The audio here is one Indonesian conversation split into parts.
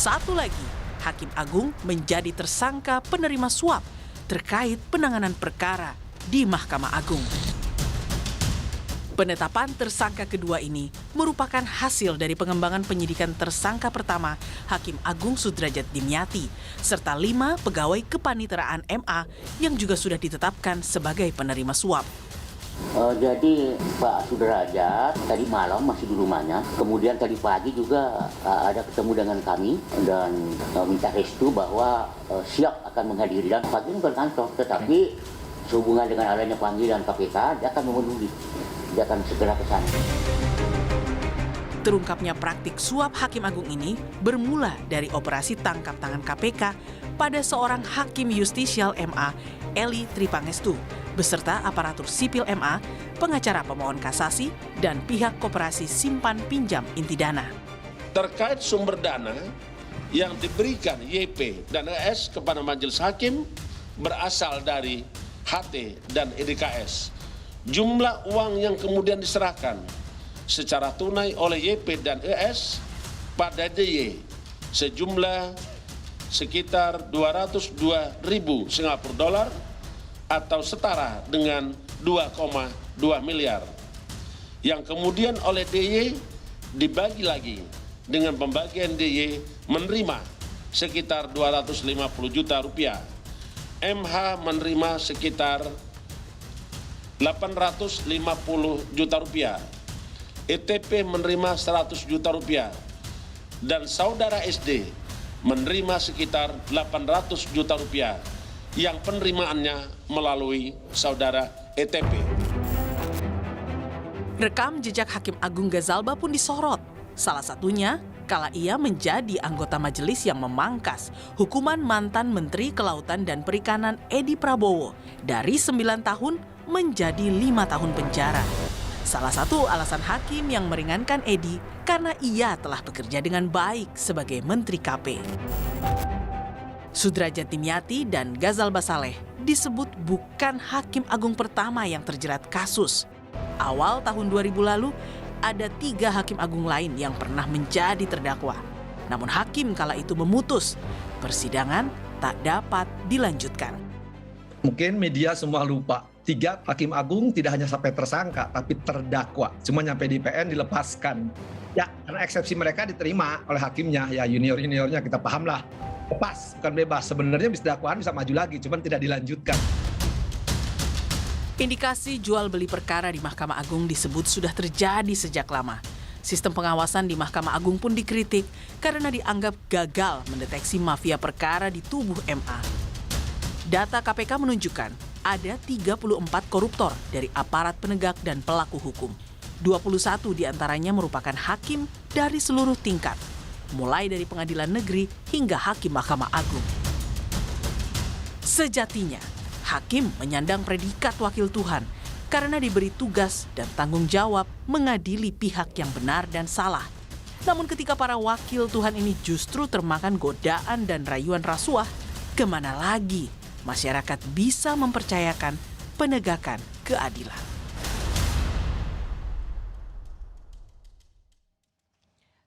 Satu lagi, Hakim Agung menjadi tersangka penerima suap terkait penanganan perkara di Mahkamah Agung. Penetapan tersangka kedua ini merupakan hasil dari pengembangan penyidikan tersangka pertama Hakim Agung Sudrajat Dimyati, serta 5 pegawai kepaniteraan MA yang juga sudah ditetapkan sebagai penerima suap. Jadi Pak Sudrajat tadi malam masih di rumahnya, kemudian tadi pagi juga ada ketemu dengan kami dan minta restu bahwa siap akan menghadiri, dan pagi bukan kantor, tetapi sehubungan dengan adanya panggilan KPK, dia akan memenuhi. Dia akan segera ke sana. Terungkapnya praktik suap Hakim Agung ini bermula dari operasi tangkap tangan KPK pada seorang Hakim Justisial MA, Eli Tripangestu, beserta aparatur sipil MA, pengacara pemohon kasasi, dan pihak koperasi simpan pinjam inti dana. Terkait sumber dana yang diberikan YP dan ES kepada majelis hakim berasal dari HT dan EDKS. Jumlah uang yang kemudian diserahkan secara tunai oleh YP dan ES pada DY sejumlah sekitar 202.000 Singapura dolar atau setara dengan 2,2 miliar. Yang kemudian oleh DY dibagi lagi dengan pembagian DY menerima sekitar 250 juta rupiah. MH menerima sekitar 850 juta rupiah, ETP menerima 100 juta rupiah, dan saudara SD menerima sekitar 800 juta rupiah yang penerimaannya melalui saudara ETP. Rekam jejak Hakim Agung Gazalba pun disorot. Salah satunya kala ia menjadi anggota majelis yang memangkas hukuman mantan Menteri Kelautan dan Perikanan Edi Prabowo dari 9 tahun menjadi 5 tahun penjara. Salah satu alasan hakim yang meringankan Edi karena ia telah bekerja dengan baik sebagai Menteri KP. Sudrajat Dimyati dan Gazalba Saleh disebut bukan Hakim Agung pertama yang terjerat kasus. Awal tahun 2000 lalu, ada 3 Hakim Agung lain yang pernah menjadi terdakwa. Namun hakim kala itu memutus, persidangan tak dapat dilanjutkan. Mungkin media semua lupa. 3 Hakim Agung tidak hanya sampai tersangka, tapi terdakwa. Cuma nyampe di PN dilepaskan. Ya, karena eksepsi mereka diterima oleh hakimnya. Ya, junior-juniornya kita paham lah. Lepas, bukan bebas. Sebenarnya bisa dakwaan bisa maju lagi, cuma tidak dilanjutkan. Indikasi jual beli perkara di Mahkamah Agung disebut sudah terjadi sejak lama. Sistem pengawasan di Mahkamah Agung pun dikritik karena dianggap gagal mendeteksi mafia perkara di tubuh MA. Data KPK menunjukkan ada 34 koruptor dari aparat penegak dan pelaku hukum. 21 diantaranya merupakan hakim dari seluruh tingkat, mulai dari pengadilan negeri hingga hakim Mahkamah Agung. Sejatinya, hakim menyandang predikat wakil Tuhan karena diberi tugas dan tanggung jawab mengadili pihak yang benar dan salah. Namun ketika para wakil Tuhan ini justru termakan godaan dan rayuan rasuah, kemana lagi masyarakat bisa mempercayakan penegakan keadilan?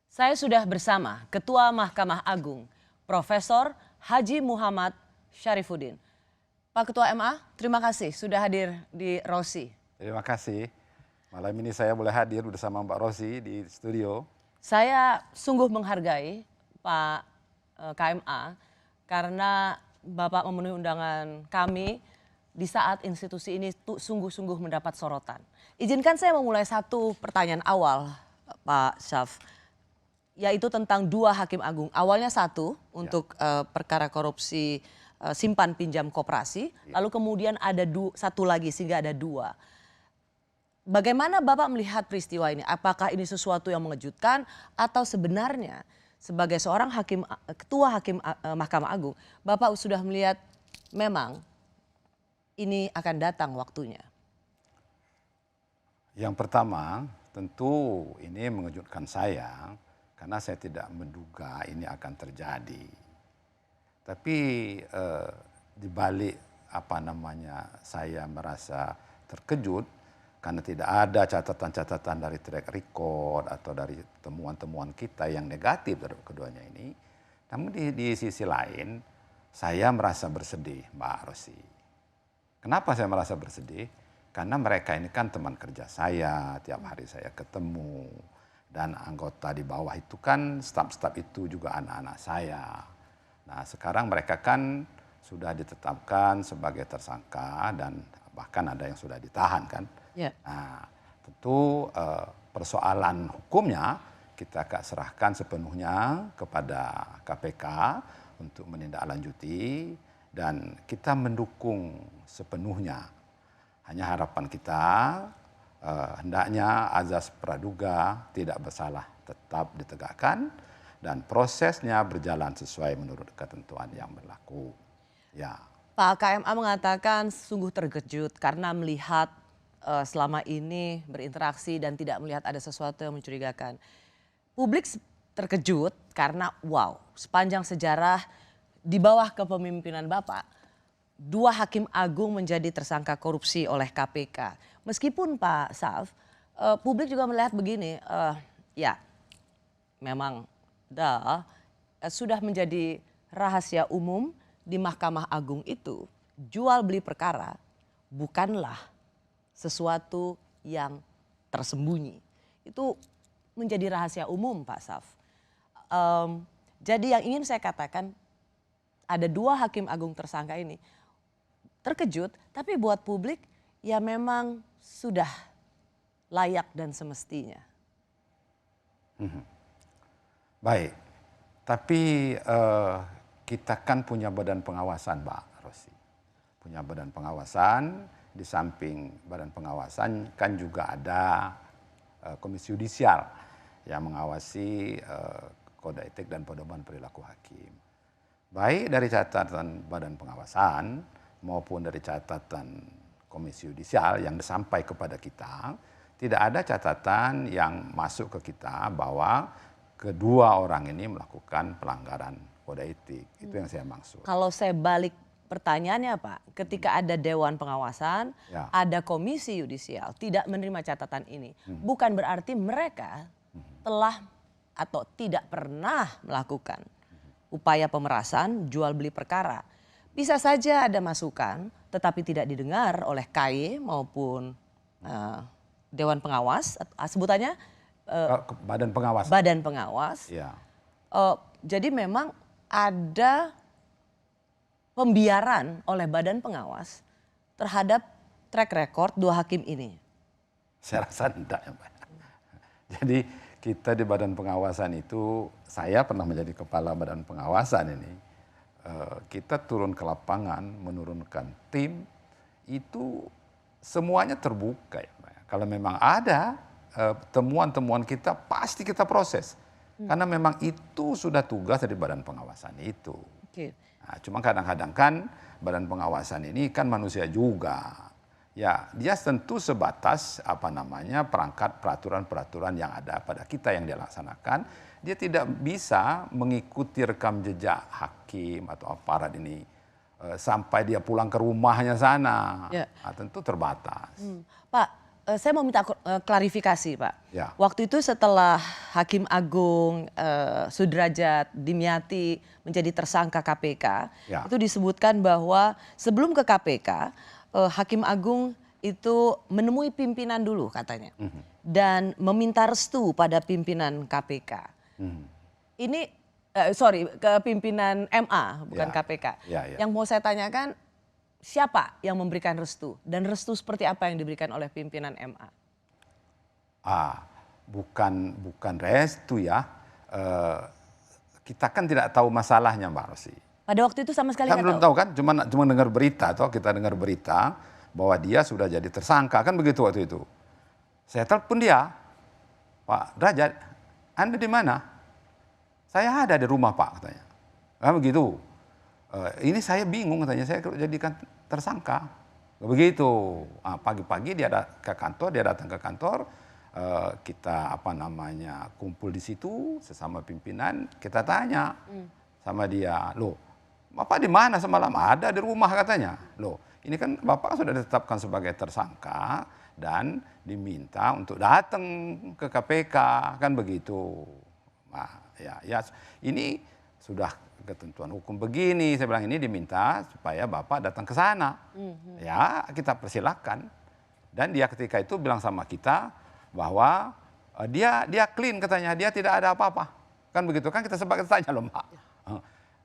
Saya sudah bersama Ketua Mahkamah Agung, Profesor Haji Muhammad Syarifuddin. Pak Ketua MA, terima kasih sudah hadir di Rosi. Terima kasih. Malam ini saya boleh hadir bersama Mbak Rosi di studio. Saya sungguh menghargai Pak KMA karena Bapak memenuhi undangan kami di saat institusi ini sungguh-sungguh mendapat sorotan. Izinkan saya memulai satu pertanyaan awal, Pak Syaf, yaitu tentang 2 Hakim Agung. Awalnya 1 untuk perkara korupsi simpan pinjam koperasi, lalu kemudian ada 1 lagi sehingga ada 2. Bagaimana Bapak melihat peristiwa ini? Apakah ini sesuatu yang mengejutkan atau sebenarnya sebagai seorang ketua hakim Mahkamah Agung, Bapak sudah melihat memang ini akan datang waktunya? Yang pertama, tentu ini mengejutkan saya karena saya tidak menduga ini akan terjadi. Tapi di balik saya merasa terkejut karena tidak ada catatan-catatan dari track record atau dari temuan-temuan kita yang negatif terhadap keduanya ini. Namun di sisi lain, saya merasa bersedih, Mbak Rosi. Kenapa saya merasa bersedih? Karena mereka ini kan teman kerja saya, tiap hari saya ketemu. Dan anggota di bawah itu kan, staf-staf itu juga anak-anak saya. Nah sekarang mereka kan sudah ditetapkan sebagai tersangka dan bahkan ada yang sudah ditahan kan. Ya. Nah tentu persoalan hukumnya kita akan serahkan sepenuhnya kepada KPK untuk menindaklanjuti dan kita mendukung sepenuhnya. Hanya harapan kita hendaknya azas praduga tidak bersalah tetap ditegakkan dan prosesnya berjalan sesuai menurut ketentuan yang berlaku. Ya. Pak KMA mengatakan sungguh terkejut karena melihat selama ini berinteraksi dan tidak melihat ada sesuatu yang mencurigakan. Publik terkejut karena wow, sepanjang sejarah di bawah kepemimpinan Bapak, 2 hakim agung menjadi tersangka korupsi oleh KPK. Meskipun Pak Saf, publik juga melihat begini, ya memang sudah menjadi rahasia umum di Mahkamah Agung itu, jual beli perkara bukanlah sesuatu yang tersembunyi. Itu menjadi rahasia umum Pak Saf. Jadi yang ingin saya katakan, ada 2 hakim agung tersangka ini terkejut, tapi buat publik ya memang sudah layak dan semestinya. Baik, tapi kita kan punya badan pengawasan Mbak Rosi. Punya badan pengawasan, di samping badan pengawasan kan juga ada komisi yudisial yang mengawasi kode etik dan pedoman perilaku hakim. Baik dari catatan badan pengawasan maupun dari catatan komisi yudisial yang disampaikan kepada kita, tidak ada catatan yang masuk ke kita bahwa kedua orang ini melakukan pelanggaran kode etik. Itu yang saya maksud. Kalau saya balik pertanyaannya Pak, ketika ada dewan pengawasan, Ya. ada komisi yudisial tidak menerima catatan ini, bukan berarti mereka telah atau tidak pernah melakukan upaya pemerasan jual beli perkara. Bisa saja ada masukan tetapi tidak didengar oleh KY maupun dewan pengawas, sebutannya Badan pengawas. badan pengawas. Ya. Jadi memang ada pembiaran oleh badan pengawas terhadap track record 2 hakim ini. Saya rasa tidak ya Pak. Jadi kita di badan pengawasan itu, saya pernah menjadi kepala badan pengawasan ini, kita turun ke lapangan menurunkan tim, itu semuanya terbuka ya Pak. Kalau memang ada temuan-temuan kita pasti kita proses. Karena memang itu sudah tugas dari badan pengawasan itu. Oke. Nah, cuma kadang-kadang kan badan pengawasan ini kan manusia juga. Ya, dia tentu sebatas perangkat peraturan-peraturan yang ada pada kita yang dia laksanakan. Dia tidak bisa mengikuti rekam jejak hakim atau aparat ini sampai dia pulang ke rumahnya sana. Ya. Nah, tentu terbatas. Pak, saya mau minta klarifikasi Pak. Ya. Waktu itu setelah Hakim Agung Sudrajat Dimyati menjadi tersangka KPK, Ya. itu disebutkan bahwa sebelum ke KPK, Hakim Agung itu menemui pimpinan dulu katanya. Dan meminta restu pada pimpinan KPK. Ini, ke pimpinan MA bukan Ya. KPK. Ya, ya. Yang mau saya tanyakan, siapa yang memberikan restu? Dan restu seperti apa yang diberikan oleh pimpinan MA? Bukan restu ya. Kita kan tidak tahu masalahnya Mbak Rosi. Pada waktu itu sama sekali Kan nggak belum tahu. tahu kan, cuma dengar berita kita dengar berita bahwa dia sudah jadi tersangka kan begitu waktu itu. Saya telepon dia, Pak Derajat, Anda di mana? Saya ada di rumah Pak katanya. Nah, begitu. Ini saya bingung katanya, saya jadikan tersangka. Begitu. Pagi-pagi dia datang ke kantor, kita kumpul di situ sesama pimpinan, kita tanya sama dia, loh, Bapak di mana semalam? Ada di rumah katanya. Loh, ini kan Bapak sudah ditetapkan sebagai tersangka dan diminta untuk datang ke KPK kan begitu. Nah, ya ini sudah ketentuan hukum begini, saya bilang ini diminta supaya Bapak datang ke sana. Ya, kita persilakan. Dan dia ketika itu bilang sama kita bahwa dia clean katanya, dia tidak ada apa-apa. Kan begitu kan kita sempat tanya loh Mbak.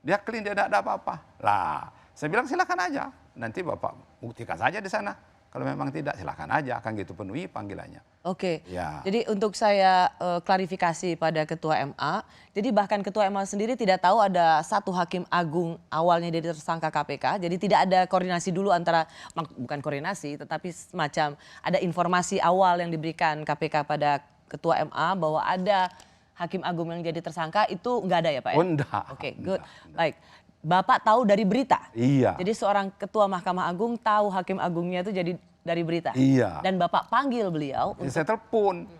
Dia clean, dia tidak ada apa-apa. Lah, saya bilang silakan aja. Nanti Bapak buktikan saja di sana. Kalau memang tidak silakan aja, akan gitu penuhi panggilannya. Oke, Ya. jadi untuk saya klarifikasi pada Ketua MA, jadi bahkan Ketua MA sendiri tidak tahu ada satu hakim agung awalnya jadi tersangka KPK, jadi tidak ada koordinasi dulu antara, bukan koordinasi, tetapi semacam ada informasi awal yang diberikan KPK pada Ketua MA bahwa ada hakim agung yang jadi tersangka, itu nggak ada ya Pak? Ya? Oh, enggak. Oke, good. Baik. Bapak tahu dari berita? Iya. Jadi seorang Ketua Mahkamah Agung tahu hakim agungnya itu jadi dari berita? Iya. Dan Bapak panggil beliau? Saya telepon.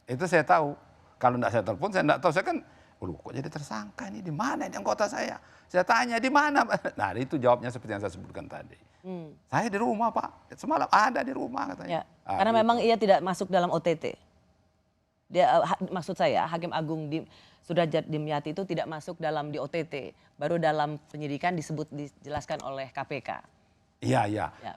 Itu saya tahu. Kalau enggak saya telepon, saya enggak tahu. Saya kan, kok jadi tersangka ini? Di mana ini anggota saya? Saya tanya, di mana? Nah, itu jawabnya seperti yang saya sebutkan tadi. Saya di rumah, Pak. Semalam ada di rumah katanya. Ya, karena memang ia tidak masuk dalam OTT. Dia, maksud saya, Hakim Agung Sudrajat Dimyati itu tidak masuk dalam di OTT. Baru dalam penyidikan dijelaskan oleh KPK. Iya, iya. Ya.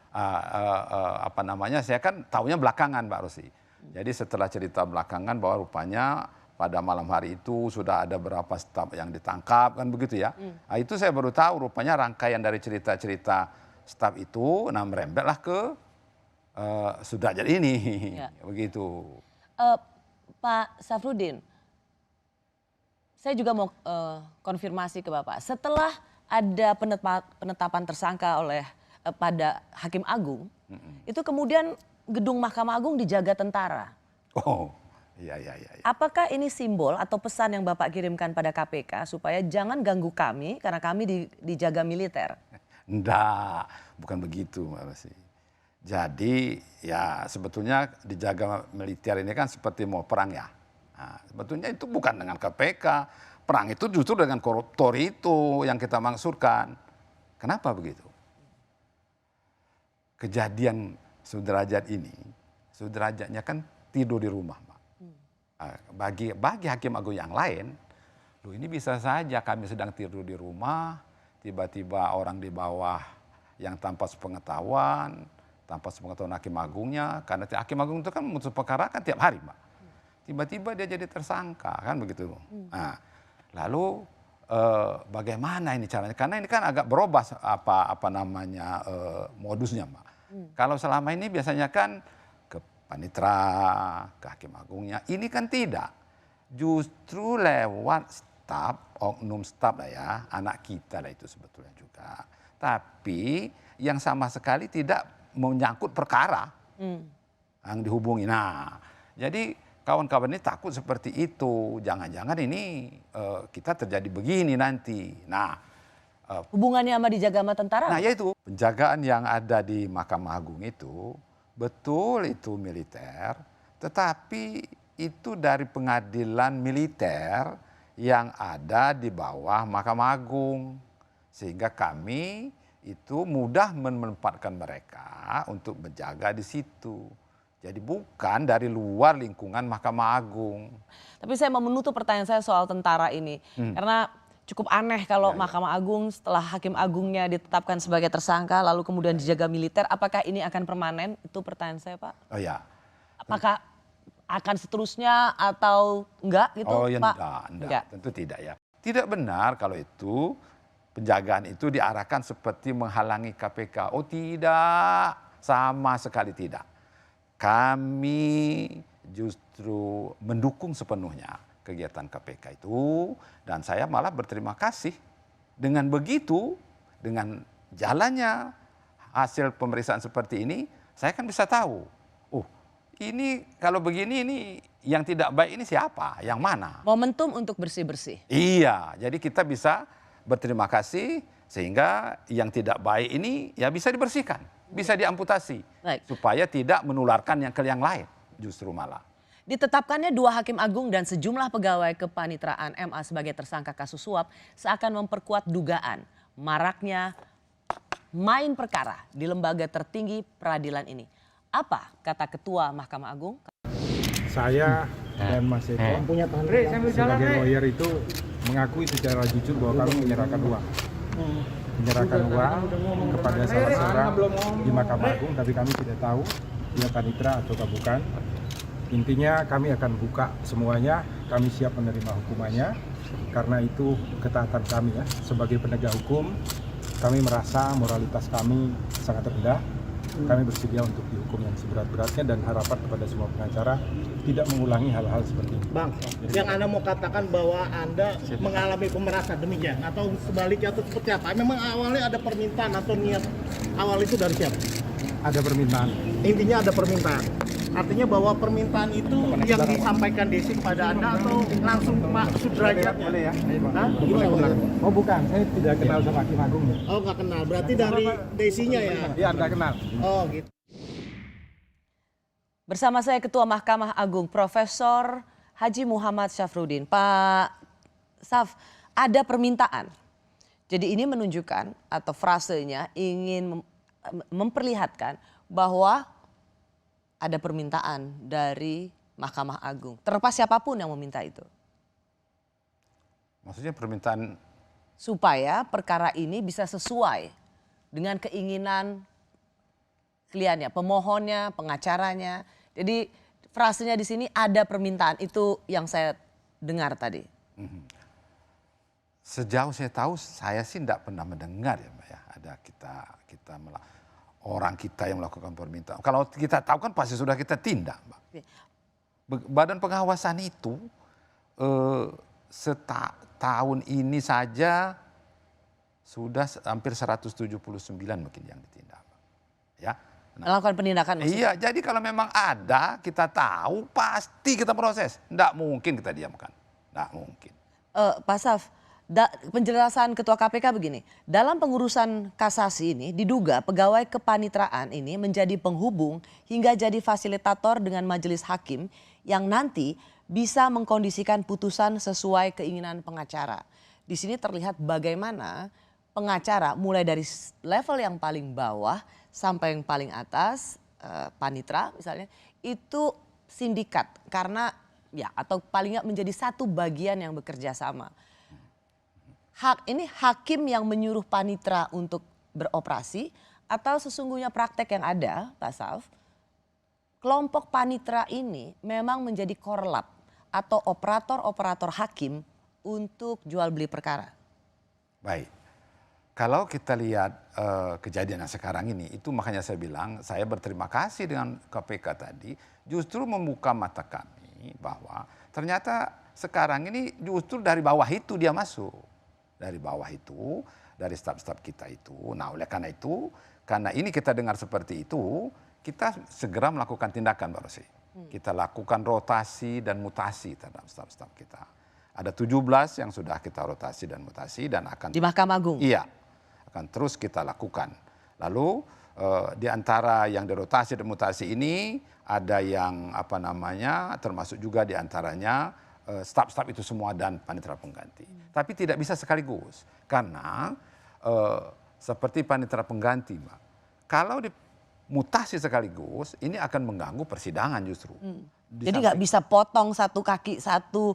Apa namanya, saya kan tahunya belakangan Mbak Rosi. Jadi setelah cerita belakangan bahwa rupanya pada malam hari itu sudah ada berapa staf yang ditangkap, kan begitu ya. Nah, itu saya baru tahu rupanya rangkaian dari cerita-cerita staf itu, nah merembetlah ke Sudrajat ini. Ya. Begitu. Pak Safruddin, saya juga mau konfirmasi ke Bapak. Setelah ada penetapan tersangka oleh pada Hakim Agung, itu kemudian gedung Mahkamah Agung dijaga tentara. Oh, iya. Apakah ini simbol atau pesan yang Bapak kirimkan pada KPK supaya jangan ganggu kami karena kami dijaga militer? Enggak, bukan begitu Mbak Rosi. Jadi ya sebetulnya dijaga militer ini kan seperti mau perang ya. Nah, sebetulnya itu bukan dengan KPK. Perang itu justru dengan koruptor itu yang kita maksudkan. Kenapa begitu? Kejadian Sudrajat ini, Sudrajatnya kan tidur di rumah, Mbak. Bagi Hakim Agung yang lain, loh ini bisa saja kami sedang tidur di rumah, tiba-tiba orang di bawah yang tanpa sepengetahuan Hakim Agungnya, karena Hakim Agung itu kan memutus perkara kan tiap hari, Mbak. Tiba-tiba dia jadi tersangka, kan begitu. Nah, lalu bagaimana ini caranya? Karena ini kan agak berubah modusnya, Mbak. Kalau selama ini biasanya kan ke panitera, ke Hakim Agungnya, ini kan tidak. Justru lewat staf, oknum staf lah ya, anak kita lah itu sebetulnya juga. Tapi yang sama sekali tidak menyangkut perkara yang dihubungi. Nah, jadi kawan-kawan ini takut seperti itu. Jangan-jangan ini kita terjadi begini nanti. Nah, hubungannya sama dijaga sama tentara? Nah, yaitu penjagaan yang ada di Mahkamah Agung itu betul itu militer, tetapi itu dari pengadilan militer yang ada di bawah Mahkamah Agung. Sehingga kami itu mudah menempatkan mereka untuk menjaga di situ. Jadi bukan dari luar lingkungan Mahkamah Agung. Tapi saya mau menutup pertanyaan saya soal tentara ini. Karena cukup aneh kalau Mahkamah Agung setelah Hakim Agungnya ditetapkan sebagai tersangka lalu kemudian dijaga militer. Apakah ini akan permanen? Itu pertanyaan saya, Pak. Oh ya. Apakah akan seterusnya atau enggak gitu, oh, ya, Pak? enggak, tentu tidak ya. Tidak benar kalau itu penjagaan itu diarahkan seperti menghalangi KPK. Oh tidak, sama sekali tidak. Kami justru mendukung sepenuhnya kegiatan KPK itu, dan saya malah berterima kasih. Dengan begitu, dengan jalannya hasil pemeriksaan seperti ini, saya kan bisa tahu, ini kalau begini ini yang tidak baik ini siapa, yang mana. Momentum untuk bersih-bersih. Iya, jadi kita bisa berterima kasih sehingga yang tidak baik ini ya bisa dibersihkan, bisa diamputasi. Baik. Supaya tidak menularkan yang ke yang lain, justru malah. Ditetapkannya 2 Hakim Agung dan sejumlah pegawai kepanitraan MA sebagai tersangka kasus suap seakan memperkuat dugaan maraknya main perkara di lembaga tertinggi peradilan ini. Apa kata Ketua Mahkamah Agung? Saya dan Mas Eko sebagai lawyer itu mengakui secara jujur bahwa kami menyerahkan uang. Menyerahkan uang kepada salah seorang di Mahkamah Agung, tapi kami tidak tahu dia panitera atau bukan. Intinya kami akan buka semuanya, kami siap menerima hukumannya, karena itu ketaatan kami ya. Sebagai penegak hukum, kami merasa moralitas kami sangat rendah. Kami bersedia untuk dihukum yang seberat-beratnya dan harapan kepada semua pengacara tidak mengulangi hal-hal seperti ini. Bang, yang Anda mau katakan bahwa Anda mengalami pemerasan demikian atau sebaliknya atau seperti apa? Memang awalnya ada permintaan atau niat awal itu dari siapa? Ada permintaan. Intinya ada permintaan. Artinya bahwa permintaan itu yang disampaikan Desi kepada Anda atau langsung Pak Sudrajat? Boleh ya? Gimana? Oh bukan, saya tidak kenal sama Hakim Agung. Oh nggak kenal, berarti dari Desinya ya? Iya, nggak kenal. Oh gitu. Bersama saya Ketua Mahkamah Agung Profesor Haji Muhammad Syafruddin. Pak Saf, ada permintaan. Jadi ini menunjukkan atau frasenya ingin memperlihatkan bahwa ada permintaan dari Mahkamah Agung. Terlepas siapapun yang meminta itu. Maksudnya permintaan Supaya perkara ini bisa sesuai dengan keinginan kliennya, pemohonnya, pengacaranya. Jadi frasenya di sini ada permintaan, itu yang saya dengar tadi. sejauh saya tahu, saya sih tidak pernah mendengar ya Mbak ya, ada orang kita yang melakukan permintaan. Kalau kita tahu kan pasti sudah kita tindak Mbak. Badan pengawasan itu setahun ini saja sudah hampir 179 mungkin yang ditindak Mbak. Ya. Melakukan penindakan maksudnya? Iya, jadi kalau memang ada, kita tahu pasti kita proses. Tidak mungkin kita diamkan. Tidak mungkin. Pak Saf, penjelasan Ketua KPK begini, dalam pengurusan kasasi ini diduga pegawai kepanitraan ini menjadi penghubung hingga jadi fasilitator dengan majelis hakim yang nanti bisa mengkondisikan putusan sesuai keinginan pengacara. Di sini terlihat bagaimana pengacara mulai dari level yang paling bawah sampai yang paling atas, panitra misalnya, itu sindikat karena ya atau paling nggak menjadi satu bagian yang bekerja sama. Ini hakim yang menyuruh panitra untuk beroperasi atau sesungguhnya praktek yang ada, Pak Saf, kelompok panitra ini memang menjadi korlap atau operator-operator hakim untuk jual beli perkara. Baik, kalau kita lihat kejadian yang sekarang ini, itu makanya saya bilang saya berterima kasih dengan KPK tadi justru membuka mata kami bahwa ternyata sekarang ini justru dari bawah itu dia masuk. Dari bawah itu, dari staf-staf kita itu. Nah oleh karena itu, karena ini kita dengar seperti itu, kita segera melakukan tindakan Mbak Rosi. Kita lakukan rotasi dan mutasi terhadap staf-staf kita. Ada 17 yang sudah kita rotasi dan mutasi dan akan... Di Mahkamah Agung? Iya, akan terus kita lakukan. Lalu di antara yang dirotasi dan mutasi ini, ada yang termasuk juga di antaranya staf-staf itu semua dan panitera pengganti. Tapi tidak bisa sekaligus. Karena seperti panitera pengganti, Mbak. Kalau dimutasi sekaligus, ini akan mengganggu persidangan justru. Jadi nggak bisa potong satu kaki, satu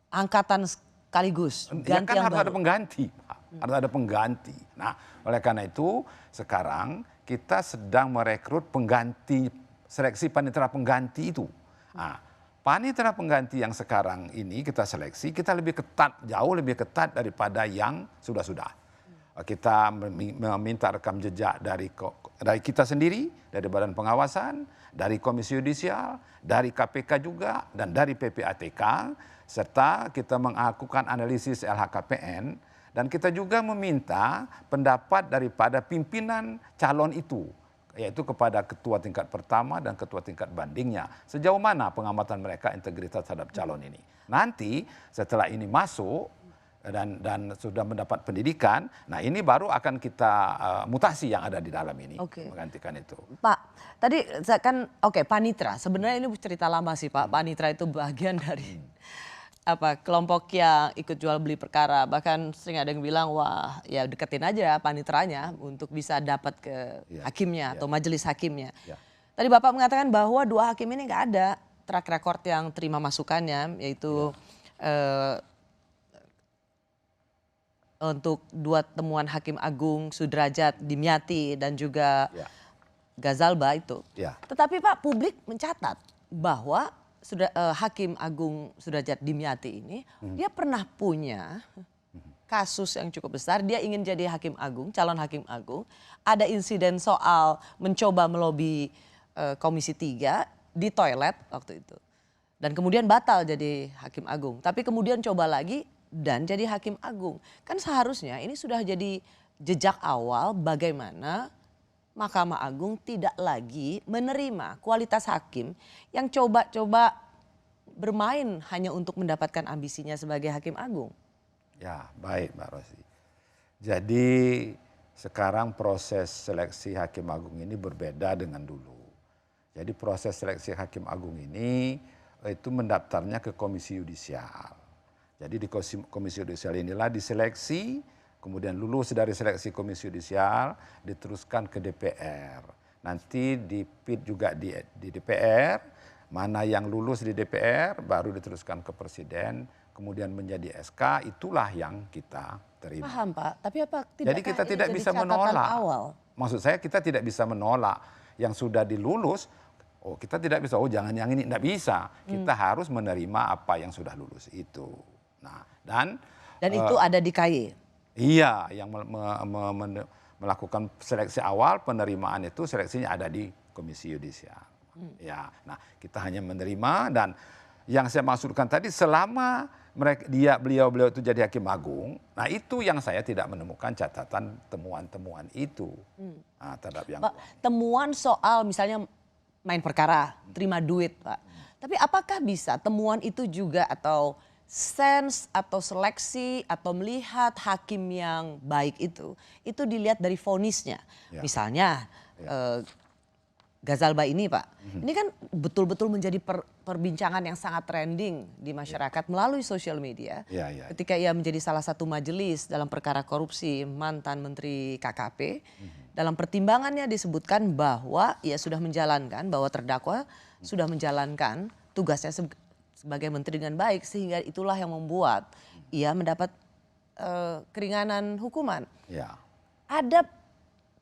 angkatan sekaligus. Ya kan harus ada pengganti, Pak. Harus ada pengganti. Nah, oleh karena itu sekarang kita sedang merekrut pengganti, seleksi panitera pengganti itu. Nah, panitera pengganti yang sekarang ini kita seleksi, kita lebih ketat, jauh lebih ketat daripada yang sudah-sudah. Kita meminta rekam jejak dari kita sendiri, dari Badan Pengawasan, dari Komisi Yudisial, dari KPK juga, dan dari PPATK, serta kita melakukan analisis LHKPN, dan kita juga meminta pendapat daripada pimpinan calon itu, yaitu kepada ketua tingkat pertama dan ketua tingkat bandingnya. Sejauh mana pengamatan mereka integritas terhadap calon ini. Nanti setelah ini masuk dan sudah mendapat pendidikan, nah ini baru akan kita mutasi yang ada di dalam ini. Menggantikan itu. Pak, tadi kan panitra, sebenarnya ini cerita lama sih Pak. Panitra itu bagian dari kelompok yang ikut jual beli perkara. Bahkan sering ada yang bilang, wah ya deketin aja panitranya untuk bisa dapat ke hakimnya atau majelis hakimnya. Tadi Bapak mengatakan bahwa dua hakim ini nggak ada track record yang terima masukannya, yaitu untuk 2 temuan Hakim Agung Sudrajat Dimyati dan juga Ya. Gazalba itu. Ya. Tetapi Pak, publik mencatat bahwa Hakim Agung Sudrajat Dimyati ini dia pernah punya kasus yang cukup besar. Dia ingin jadi Hakim Agung, calon Hakim Agung. Ada insiden soal mencoba melobi Komisi 3 di toilet waktu itu. Dan kemudian batal jadi Hakim Agung. Tapi kemudian coba lagi dan jadi Hakim Agung. Kan seharusnya ini sudah jadi jejak awal bagaimana Mahkamah Agung tidak lagi menerima kualitas hakim yang coba-coba bermain hanya untuk mendapatkan ambisinya sebagai Hakim Agung. Ya, baik Mbak Rosi. Jadi sekarang proses seleksi Hakim Agung ini berbeda dengan dulu. Jadi proses seleksi Hakim Agung ini itu mendaftarnya ke Komisi Yudisial. Jadi di Komisi Yudisial inilah diseleksi, kemudian lulus dari seleksi Komisi Yudisial, diteruskan ke DPR. Nanti dipit juga di DPR, mana yang lulus di DPR baru diteruskan ke Presiden, kemudian menjadi SK, itulah yang kita terima. Paham Pak, tapi apa Jadi kita tidak bisa menolak. Maksud saya kita tidak bisa menolak yang sudah dilulus. Oh kita tidak bisa, oh jangan yang ini, tidak bisa. Kita harus menerima apa yang sudah lulus itu. Nah, dan itu ada di KY? Iya, yang melakukan seleksi awal penerimaan itu seleksinya ada di Komisi Yudisial. Ya, nah kita hanya menerima dan yang saya maksudkan tadi selama beliau itu jadi Hakim Agung, nah itu yang saya tidak menemukan catatan temuan-temuan itu terhadap yang temuan soal misalnya main perkara, terima duit Pak. Tapi apakah bisa temuan itu juga atau sense atau seleksi atau melihat hakim yang baik itu dilihat dari vonisnya. Ya. Misalnya Gazalba ini Pak, ini kan betul-betul menjadi perbincangan yang sangat trending di masyarakat melalui sosial media. Ketika ia menjadi salah satu majelis dalam perkara korupsi mantan Menteri KKP, dalam pertimbangannya disebutkan bahwa ia sudah menjalankan, bahwa terdakwa sudah menjalankan tugasnya sebagai menteri dengan baik, sehingga itulah yang membuat ia mendapat keringanan hukuman. Ya. Ada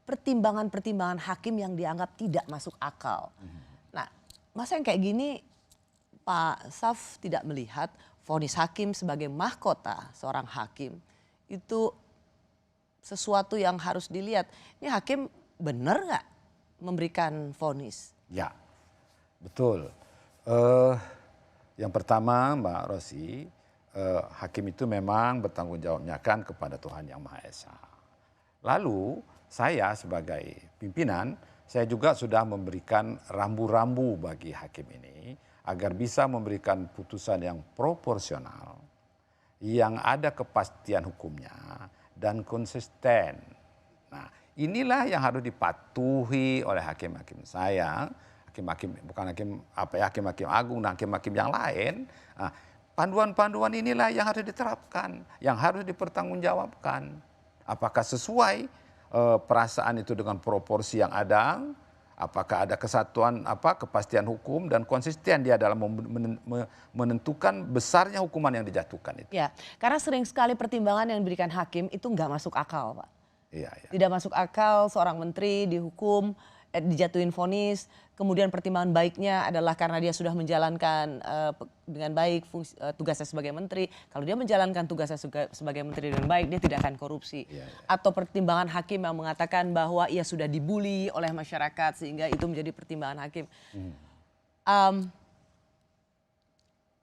pertimbangan-pertimbangan hakim yang dianggap tidak masuk akal. Nah, masa yang kayak gini Pak Saf tidak melihat vonis hakim sebagai mahkota seorang hakim itu sesuatu yang harus dilihat. Ini hakim benar nggak memberikan vonis? Ya, betul. Yang pertama Mbak Rosi, hakim itu memang bertanggung jawabnya kan kepada Tuhan Yang Maha Esa. Lalu saya sebagai pimpinan, saya juga sudah memberikan rambu-rambu bagi hakim ini agar bisa memberikan putusan yang proporsional, yang ada kepastian hukumnya dan konsisten. Nah, inilah yang harus dipatuhi oleh hakim-hakim saya, hakim-hakim bukan hakim-hakim agung dan hakim-hakim yang lain. Nah, panduan-panduan inilah yang harus diterapkan, yang harus dipertanggungjawabkan. Apakah sesuai perasaan itu dengan proporsi yang ada, apakah ada kesatuan kepastian hukum dan konsisten dia dalam menentukan besarnya hukuman yang dijatuhkan itu. Ya, karena sering sekali pertimbangan yang diberikan hakim itu nggak masuk akal, Pak. Iya. Tidak masuk akal seorang menteri dihukum, dijatuhin vonis, kemudian pertimbangan baiknya adalah karena dia sudah menjalankan dengan baik tugasnya sebagai menteri. Kalau dia menjalankan tugasnya sebagai menteri dengan baik, dia tidak akan korupsi. Atau pertimbangan hakim yang mengatakan bahwa ia sudah dibully oleh masyarakat sehingga itu menjadi pertimbangan hakim.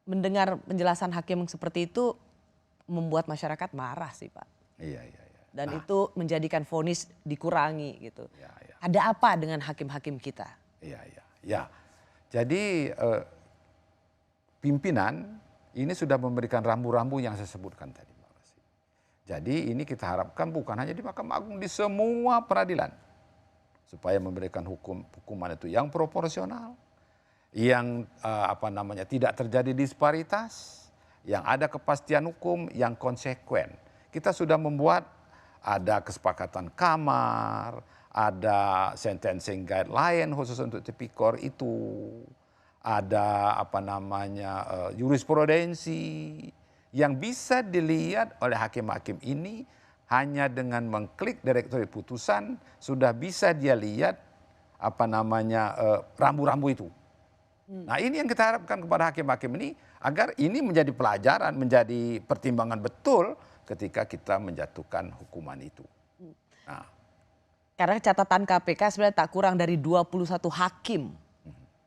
Mendengar penjelasan hakim seperti itu membuat masyarakat marah sih Pak. Iya. Dan itu menjadikan vonis dikurangi gitu. Ada apa dengan hakim-hakim kita? Iya. Jadi pimpinan ini sudah memberikan rambu-rambu yang saya sebutkan tadi. Jadi ini kita harapkan bukan hanya di Mahkamah Agung, di semua peradilan. Supaya memberikan hukuman itu yang proporsional, yang tidak terjadi disparitas, yang ada kepastian hukum, yang konsekuen. Kita sudah membuat ada kesepakatan kamar, ada sentencing guideline khusus untuk tipikor itu, ada jurisprudensi yang bisa dilihat oleh hakim-hakim ini hanya dengan mengklik direktori putusan sudah bisa dia lihat rambu-rambu itu. Nah, ini yang kita harapkan kepada hakim-hakim ini agar ini menjadi pelajaran, menjadi pertimbangan betul ketika kita menjatuhkan hukuman itu. Nah, Karena catatan KPK sebenarnya tak kurang dari 21 hakim.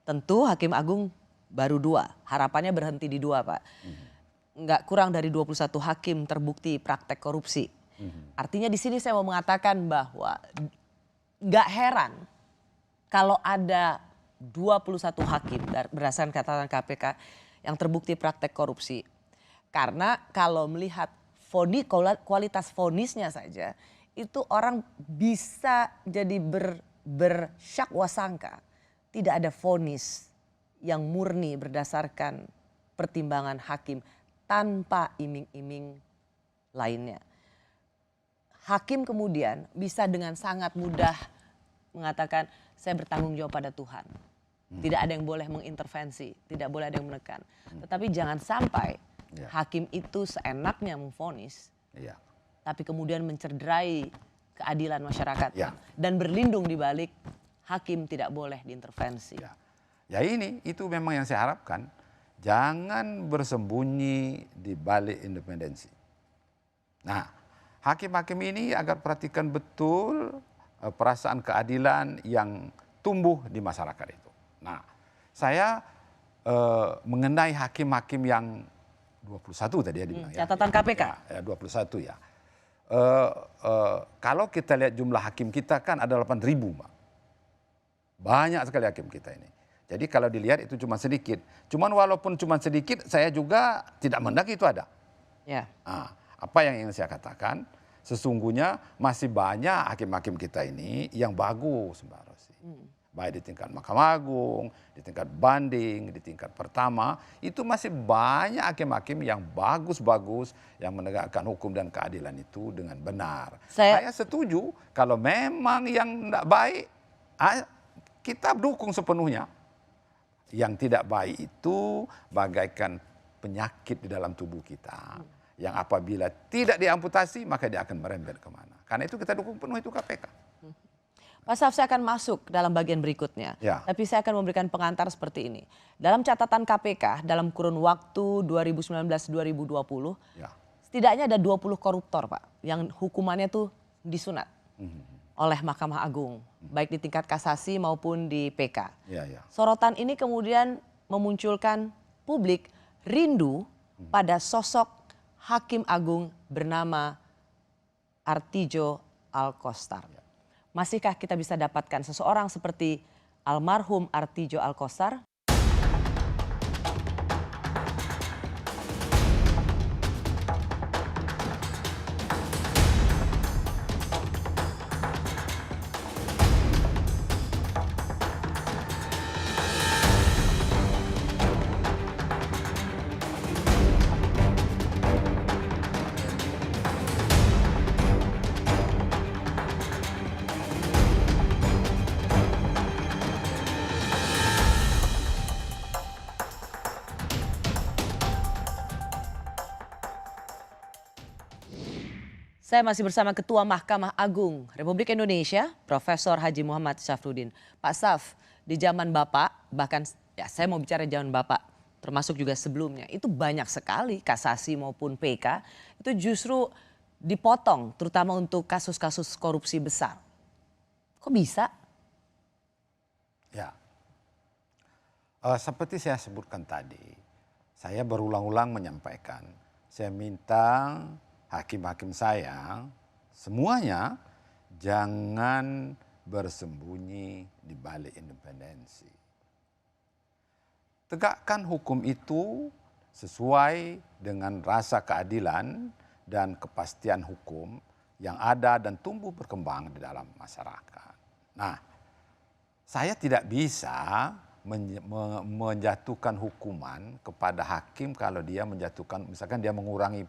Tentu Hakim Agung baru 2. Harapannya berhenti di 2, Pak. Nggak kurang dari 21 hakim terbukti praktek korupsi. Artinya di sini saya mau mengatakan bahwa nggak heran kalau ada 21 hakim berdasarkan catatan KPK yang terbukti praktek korupsi. Karena kalau melihat kualitas vonisnya saja, itu orang bisa jadi bersyakwa-sangka. Tidak ada vonis yang murni berdasarkan pertimbangan hakim tanpa iming-iming lainnya. Hakim kemudian bisa dengan sangat mudah mengatakan saya bertanggung jawab pada Tuhan. Tidak ada yang boleh mengintervensi, tidak boleh ada yang menekan. Tetapi jangan sampai hakim itu seenaknya memvonis, tapi kemudian mencederai keadilan masyarakat dan berlindung di balik hakim tidak boleh diintervensi. Ya itu memang yang saya harapkan. Jangan bersembunyi di balik independensi. Nah, hakim-hakim ini agar perhatikan betul perasaan keadilan yang tumbuh di masyarakat itu. Nah, saya mengenai hakim-hakim yang 21 tadi ya dibilang. Catatan KPK. Ya, 21 ya. Kalau kita lihat jumlah hakim kita kan ada 8.000, Mbak. Banyak sekali hakim kita ini. Jadi kalau dilihat itu cuma sedikit. Cuman walaupun cuma sedikit, saya juga tidak mendaki itu ada. Ya. Nah, apa yang ingin saya katakan? Sesungguhnya masih banyak hakim-hakim kita ini yang bagus, Mbak Rosi. Baik di tingkat Mahkamah Agung, di tingkat banding, di tingkat pertama. Itu masih banyak hakim-hakim yang bagus-bagus yang menegakkan hukum dan keadilan itu dengan benar. Saya setuju kalau memang yang tidak baik, kita dukung sepenuhnya. Yang tidak baik itu bagaikan penyakit di dalam tubuh kita. Yang apabila tidak diamputasi maka dia akan merembet kemana. Karena itu kita dukung penuh itu KPK. Pak Saf, saya akan masuk dalam bagian berikutnya. Tapi saya akan memberikan pengantar seperti ini. Dalam catatan KPK dalam kurun waktu 2019-2020, setidaknya ada 20 koruptor, Pak, yang hukumannya tuh disunat oleh Mahkamah Agung, baik di tingkat kasasi maupun di PK. Sorotan ini kemudian memunculkan publik rindu pada sosok Hakim Agung bernama Artidjo Alkostar. Masihkah kita bisa dapatkan seseorang seperti almarhum Artidjo Alkostar? Saya masih bersama Ketua Mahkamah Agung Republik Indonesia, Profesor Haji Muhammad Syafruddin. Pak Saf, di zaman Bapak, bahkan ya saya mau bicara zaman Bapak, termasuk juga sebelumnya, itu banyak sekali kasasi maupun PK, itu justru dipotong, terutama untuk kasus-kasus korupsi besar. Kok bisa? Ya, seperti saya sebutkan tadi, saya berulang-ulang menyampaikan, saya minta hakim-hakim saya semuanya jangan bersembunyi di balik independensi. Tegakkan hukum itu sesuai dengan rasa keadilan dan kepastian hukum yang ada dan tumbuh berkembang di dalam masyarakat. Nah, saya tidak bisa menjatuhkan hukuman kepada hakim kalau dia menjatuhkan, misalkan dia mengurangi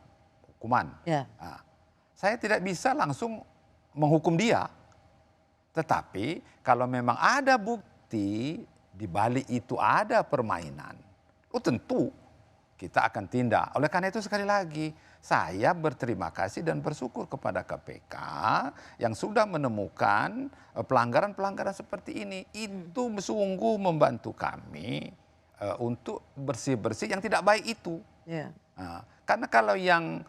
hukuman. Nah, saya tidak bisa langsung menghukum dia. Tetapi kalau memang ada bukti di balik itu ada permainan, tentu kita akan tindak. Oleh karena itu sekali lagi, saya berterima kasih dan bersyukur kepada KPK yang sudah menemukan pelanggaran-pelanggaran seperti ini. Itu sungguh membantu kami untuk bersih-bersih yang tidak baik itu. Yeah. Nah, karena kalau yang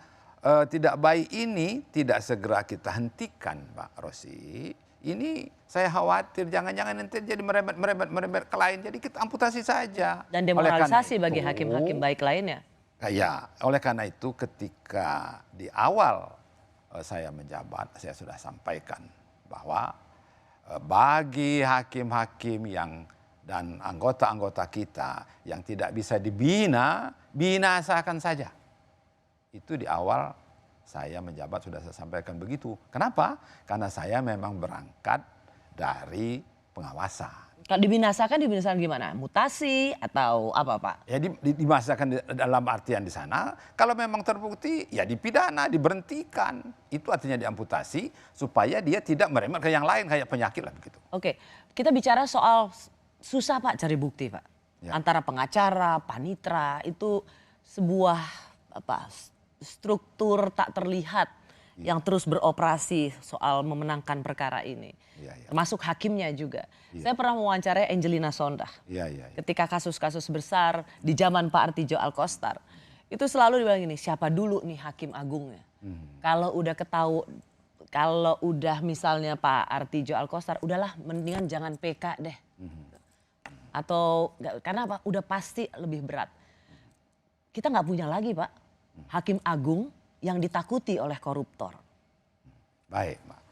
tidak baik ini tidak segera kita hentikan, Pak Rosi, ini saya khawatir jangan-jangan nanti jadi merembet ke lain. Jadi kita amputasi saja. Dan demoralisasi bagi hakim-hakim baik lainnya. Ya, oleh karena itu ketika di awal saya menjabat, saya sudah sampaikan bahwa bagi hakim-hakim yang dan anggota-anggota kita yang tidak bisa dibina, binasakan saja. Itu di awal saya menjabat sudah saya sampaikan begitu. Kenapa? Karena saya memang berangkat dari pengawasan. Kalau dibinasakan gimana? Mutasi atau apa, Pak? Ya dibinasakan dalam artian di sana, kalau memang terbukti ya dipidana, diberhentikan. Itu artinya diamputasi supaya dia tidak merembet ke yang lain kayak penyakit lah begitu. Oke, kita bicara soal susah Pak cari bukti Pak. Ya. Antara pengacara, panitra itu sebuah struktur tak terlihat yang terus beroperasi soal memenangkan perkara ini. Ya, ya. Termasuk hakimnya juga. Ya. Saya pernah mewawancarai Angelina Sondah. Ya. Ketika kasus-kasus besar di zaman Pak Artijo Alkostar. Itu selalu dibilang gini, siapa dulu nih hakim agungnya. Kalau udah misalnya Pak Artijo Alkostar, udahlah mendingan jangan PK deh. Atau karena apa? Udah pasti lebih berat. Kita nggak punya lagi Pak hakim agung yang ditakuti oleh koruptor. Baik, Pak.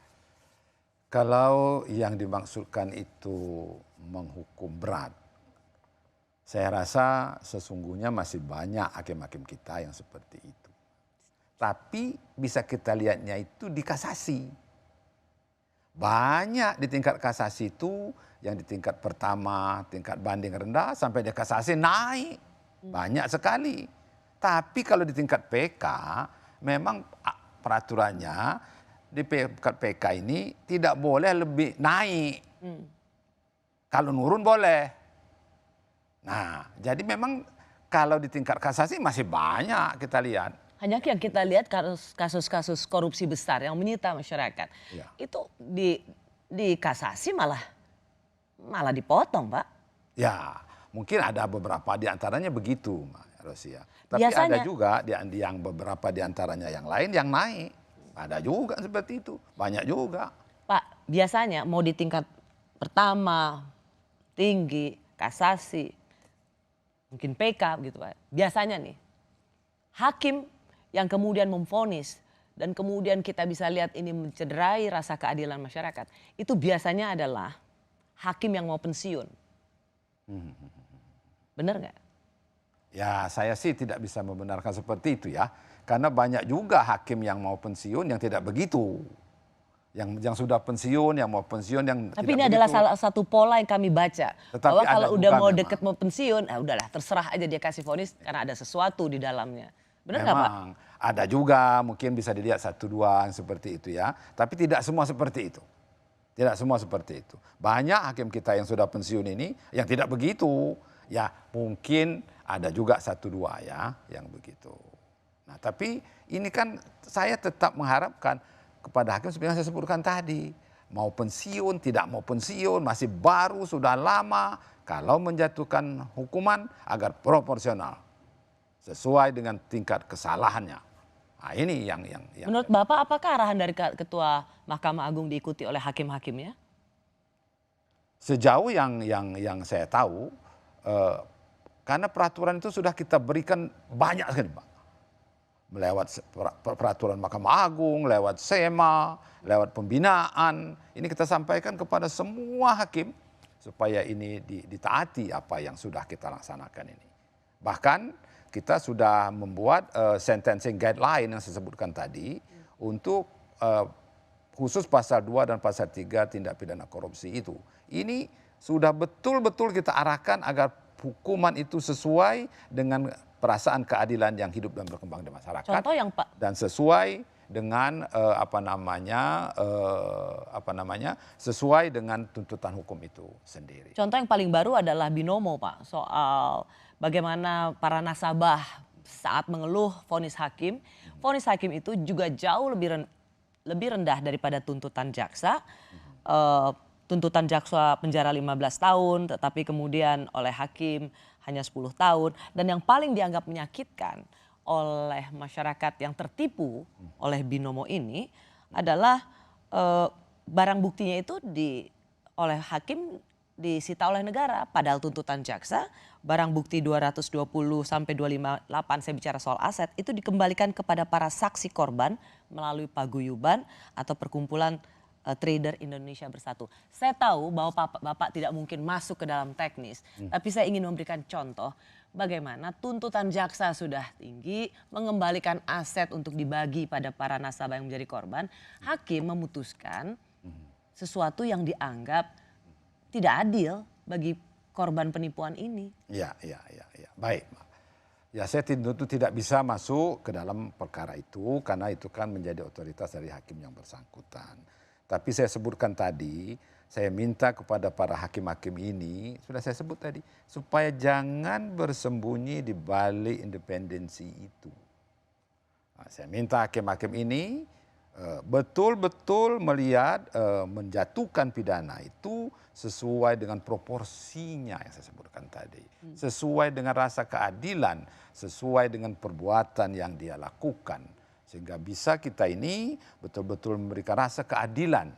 Kalau yang dimaksudkan itu menghukum berat, saya rasa sesungguhnya masih banyak hakim-hakim kita yang seperti itu. Tapi bisa kita lihatnya itu di kasasi. Banyak di tingkat kasasi itu yang di tingkat pertama, tingkat banding rendah sampai di kasasi naik. Banyak sekali. Tapi kalau di tingkat PK memang peraturannya di tingkat PK ini tidak boleh lebih naik. Kalau nurun boleh. Nah, jadi memang kalau di tingkat kasasi masih banyak kita lihat. Hanya yang kita lihat kasus-kasus korupsi besar yang menyita masyarakat. Ya. Itu di kasasi malah dipotong, Pak. Ya, mungkin ada beberapa di antaranya begitu, Mbak Rosia. Tapi Biasanya, ada juga yang beberapa di antaranya yang lain yang naik. Ada juga seperti itu, banyak juga. Pak, biasanya mau di tingkat pertama, tinggi, kasasi, mungkin PK gitu Pak. Biasanya nih, hakim yang kemudian memvonis dan kemudian kita bisa lihat ini mencederai rasa keadilan masyarakat, itu biasanya adalah hakim yang mau pensiun. Benar nggak? Ya, saya sih tidak bisa membenarkan seperti itu ya. Karena banyak juga hakim yang mau pensiun yang tidak begitu. Yang sudah pensiun, yang mau pensiun, yang tapi tidak ini adalah begitu. salah satu pola yang kami baca. Tetapi bahwa ada kalau juga udah mau memang. deket mau pensiun, udahlah terserah aja dia kasih vonis karena ada sesuatu di dalamnya. Benar nggak Pak? Memang ada juga mungkin bisa dilihat satu dua yang seperti itu ya. Tapi tidak semua seperti itu. Tidak semua seperti itu. Banyak hakim kita yang sudah pensiun ini yang tidak begitu. Ya mungkin ada juga satu dua ya yang begitu. Nah tapi ini kan saya tetap mengharapkan kepada hakim seperti yang saya sebutkan tadi. Mau pensiun, tidak mau pensiun, masih baru, sudah lama. Kalau menjatuhkan hukuman agar proporsional. Sesuai dengan tingkat kesalahannya. Nah ini yang Menurut Bapak apakah arahan dari Ketua Mahkamah Agung diikuti oleh hakim-hakimnya? Sejauh yang saya tahu, karena peraturan itu sudah kita berikan banyak sekali Pak. Lewat peraturan Mahkamah Agung, lewat SEMA, lewat pembinaan. Ini kita sampaikan kepada semua hakim supaya ini ditaati apa yang sudah kita laksanakan ini. Bahkan kita sudah membuat sentencing guideline yang saya sebutkan tadi untuk khusus pasal 2 dan pasal 3 tindak pidana korupsi itu. Ini sudah betul-betul kita arahkan agar hukuman itu sesuai dengan perasaan keadilan yang hidup dan berkembang di masyarakat. Contoh yang Pak. Dan sesuai dengan sesuai dengan tuntutan hukum itu sendiri. Contoh yang paling baru adalah binomo Pak, soal bagaimana para nasabah saat mengeluh vonis hakim itu juga jauh lebih rendah daripada tuntutan jaksa. Tuntutan jaksa penjara 15 tahun, tetapi kemudian oleh hakim hanya 10 tahun. Dan yang paling dianggap menyakitkan oleh masyarakat yang tertipu oleh binomo ini adalah barang buktinya itu oleh hakim disita oleh negara. Padahal tuntutan jaksa, barang bukti 220 sampai 258, saya bicara soal aset, itu dikembalikan kepada para saksi korban melalui paguyuban atau perkumpulan trader Indonesia Bersatu. Saya tahu bahwa Bapak tidak mungkin masuk ke dalam teknis, tapi saya ingin memberikan contoh bagaimana tuntutan jaksa sudah tinggi, mengembalikan aset untuk dibagi pada para nasabah yang menjadi korban. Hakim memutuskan sesuatu yang dianggap tidak adil bagi korban penipuan ini. Ya. Baik. Ya, saya tentu tidak bisa masuk ke dalam perkara itu karena itu kan menjadi otoritas dari hakim yang bersangkutan. Tapi saya sebutkan tadi, saya minta kepada para hakim-hakim ini, sudah saya sebut tadi, supaya jangan bersembunyi di balik independensi itu. Nah, saya minta hakim-hakim ini betul-betul melihat menjatuhkan pidana itu sesuai dengan proporsinya yang saya sebutkan tadi. Sesuai dengan rasa keadilan, sesuai dengan perbuatan yang dia lakukan. Sehingga bisa kita ini betul-betul memberikan rasa keadilan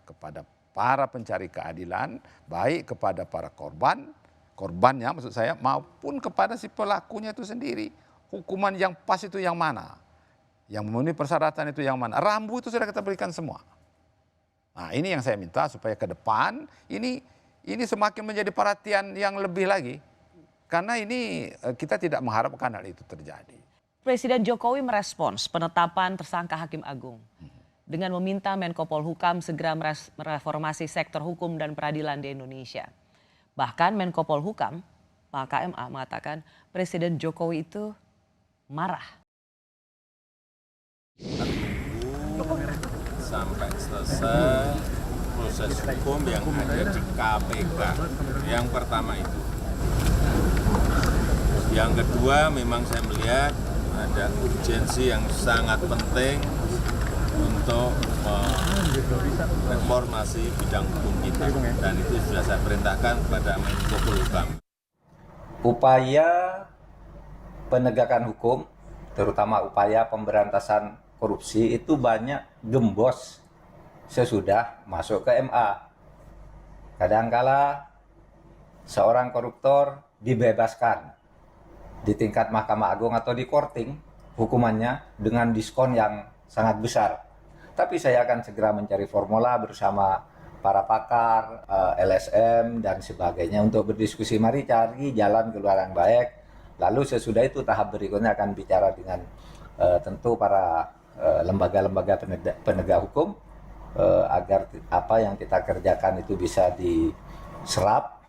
kepada para pencari keadilan, baik kepada para korbannya maksud saya, maupun kepada si pelakunya itu sendiri. Hukuman yang pas itu yang mana? Yang memenuhi persyaratan itu yang mana? Rambu itu sudah kita berikan semua. Nah, ini yang saya minta supaya ke depan ini semakin menjadi perhatian yang lebih lagi. Karena ini kita tidak mengharapkan hal itu terjadi. Presiden Jokowi merespons penetapan tersangka Hakim Agung dengan meminta Menko Polhukam segera mereformasi sektor hukum dan peradilan di Indonesia. Bahkan Menko Polhukam, Pak KMA, mengatakan Presiden Jokowi itu marah. Sampai selesai proses hukum yang ada di KPK. Yang pertama itu. Yang kedua memang saya melihat ada urgensi yang sangat penting untuk reformasi bidang hukum kita. Dan itu sudah saya perintahkan kepada Menko Polhukam. Upaya penegakan hukum, terutama upaya pemberantasan korupsi itu banyak gembos sesudah masuk ke MA. Kadangkala seorang koruptor dibebaskan di tingkat Mahkamah Agung atau di korting hukumannya dengan diskon yang sangat besar. Tapi saya akan segera mencari formula bersama para pakar, LSM dan sebagainya untuk berdiskusi. Mari cari jalan keluar yang baik. Lalu sesudah itu tahap berikutnya akan bicara dengan tentu para lembaga-lembaga penegak hukum agar apa yang kita kerjakan itu bisa diserap.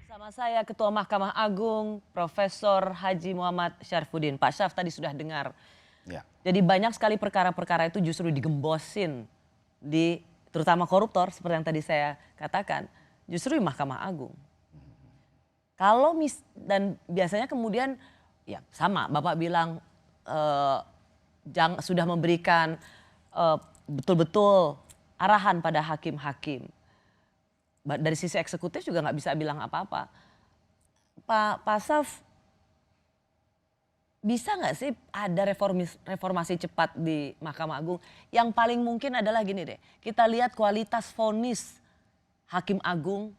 Bersama saya Ketua Mahkamah Agung Profesor Haji Muhammad Syarfuddin. Pak Syaf tadi sudah dengar. Ya. Jadi banyak sekali perkara-perkara itu justru digembosin terutama koruptor seperti yang tadi saya katakan justru di Mahkamah Agung. Dan biasanya kemudian ya sama Bapak bilang sudah memberikan betul-betul arahan pada hakim-hakim. Dari sisi eksekutif juga nggak bisa bilang apa-apa. Pak Syaf, bisa nggak sih ada reformasi cepat di Mahkamah Agung? Yang paling mungkin adalah gini deh, kita lihat kualitas vonis Hakim Agung,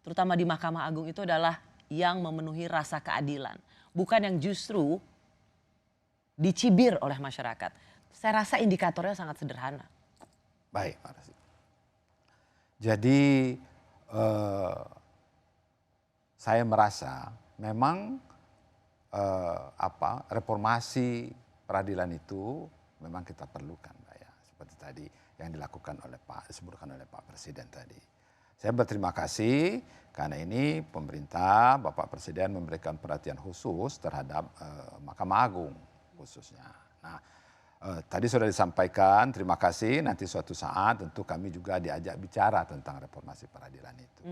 terutama di Mahkamah Agung itu adalah yang memenuhi rasa keadilan. Bukan yang justru dicibir oleh masyarakat. Saya rasa indikatornya sangat sederhana. Baik, Pak Rasi. Jadi saya merasa memang reformasi peradilan itu memang kita perlukan, Pak, ya. Seperti tadi yang dilakukan oleh disebutkan oleh Pak Presiden tadi. Saya berterima kasih karena ini pemerintah, Bapak Presiden memberikan perhatian khusus terhadap Mahkamah Agung khususnya. Nah, tadi sudah disampaikan, terima kasih. Nanti suatu saat tentu kami juga diajak bicara tentang reformasi peradilan itu.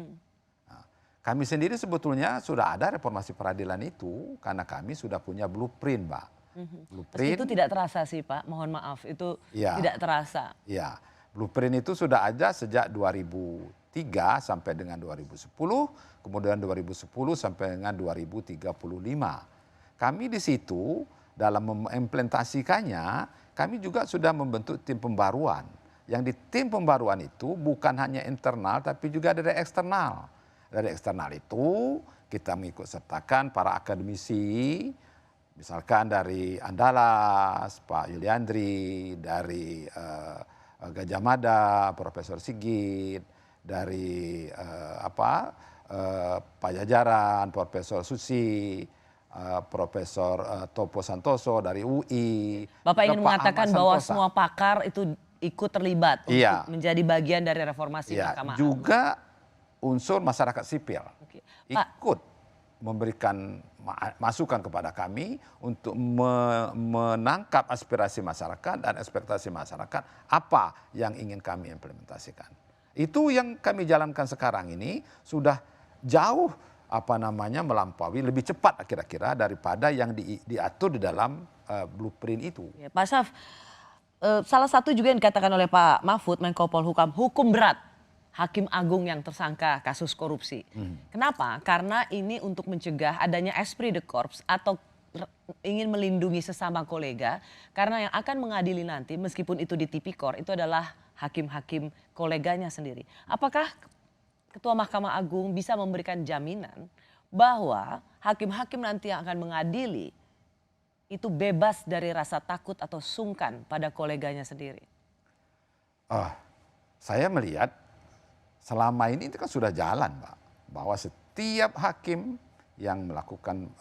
Nah, Kami sendiri sebetulnya sudah ada reformasi peradilan itu karena kami sudah punya blueprint, Mbak. Meski itu tidak terasa sih Pak, mohon maaf, itu tidak terasa. Ya, blueprint itu sudah ada sejak 2003 sampai dengan 2010, kemudian 2010 sampai dengan 2035. Kami di situ dalam mengimplementasikannya, kami juga sudah membentuk tim pembaruan. Yang di tim pembaruan itu bukan hanya internal tapi juga dari eksternal. Dari eksternal itu kita mengikut sertakan para akademisi, misalkan dari Andalas, Pak Yuliandri, dari Gajah Mada, Profesor Sigit, dari Pajajaran, Profesor Susi, Profesor Topo Santoso dari UI. Bapak ingin mengatakan bahwa semua pakar itu ikut terlibat untuk menjadi bagian dari reformasi Mahkamah Agung. Juga unsur masyarakat sipil ikut memberikan masukan kepada kami untuk menangkap aspirasi masyarakat dan ekspektasi masyarakat apa yang ingin kami implementasikan. Itu yang kami jalankan sekarang ini sudah jauh melampaui, lebih cepat kira-kira daripada yang diatur di dalam blueprint itu. Ya, Pak Syaf, salah satu juga yang dikatakan oleh Pak Mahfud, Menko Polhukam, hukum berat Hakim Agung yang tersangka kasus korupsi. Kenapa? Karena ini untuk mencegah adanya esprit de corps atau ingin melindungi sesama kolega. Karena yang akan mengadili nanti meskipun itu di tipikor itu adalah hakim-hakim koleganya sendiri. Apakah Ketua Mahkamah Agung bisa memberikan jaminan bahwa hakim-hakim nanti yang akan mengadili itu bebas dari rasa takut atau sungkan pada koleganya sendiri? Saya melihat selama ini itu kan sudah jalan, Pak, bahwa setiap hakim yang melakukan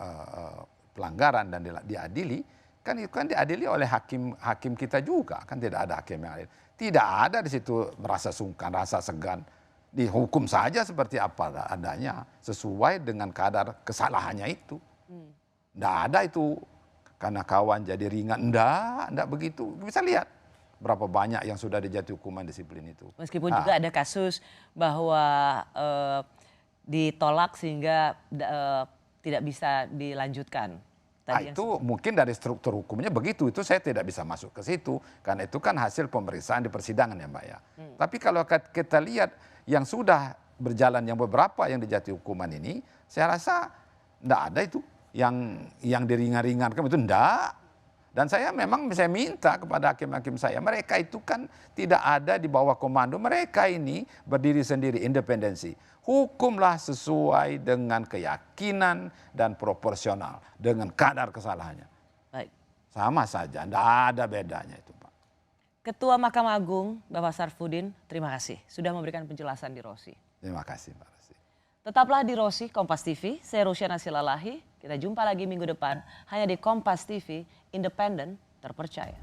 pelanggaran dan diadili kan itu kan diadili oleh hakim kita juga, kan tidak ada hakim yang adil. Tidak ada di situ merasa sungkan, rasa segan. Dihukum saja seperti apa adanya sesuai dengan kadar kesalahannya itu. Tidak ada itu karena kawan jadi ringan, enggak begitu. Bisa lihat berapa banyak yang sudah dijatuhi hukuman disiplin itu. Meskipun juga ada kasus bahwa ditolak sehingga tidak bisa dilanjutkan. Itu mungkin dari struktur hukumnya begitu, itu saya tidak bisa masuk ke situ. Karena itu kan hasil pemeriksaan di persidangan ya Mbak ya. Tapi kalau kita lihat yang sudah berjalan yang beberapa yang dijatuhi hukuman ini, saya rasa enggak ada itu yang diringan-ringankan, itu enggak. Dan saya minta kepada hakim-hakim saya, mereka itu kan tidak ada di bawah komando, mereka ini berdiri sendiri, independensi. Hukumlah sesuai dengan keyakinan dan proporsional dengan kadar kesalahannya. Baik. Sama saja, tidak ada bedanya itu Pak. Ketua Mahkamah Agung, Bapak Sarfuddin, terima kasih sudah memberikan penjelasan di Rosi. Terima kasih Pak Rosi. Tetaplah di Rosi, Kompas TV, saya Rusyana Silalahi. Kita jumpa lagi minggu depan hanya di Kompas TV, independen, terpercaya.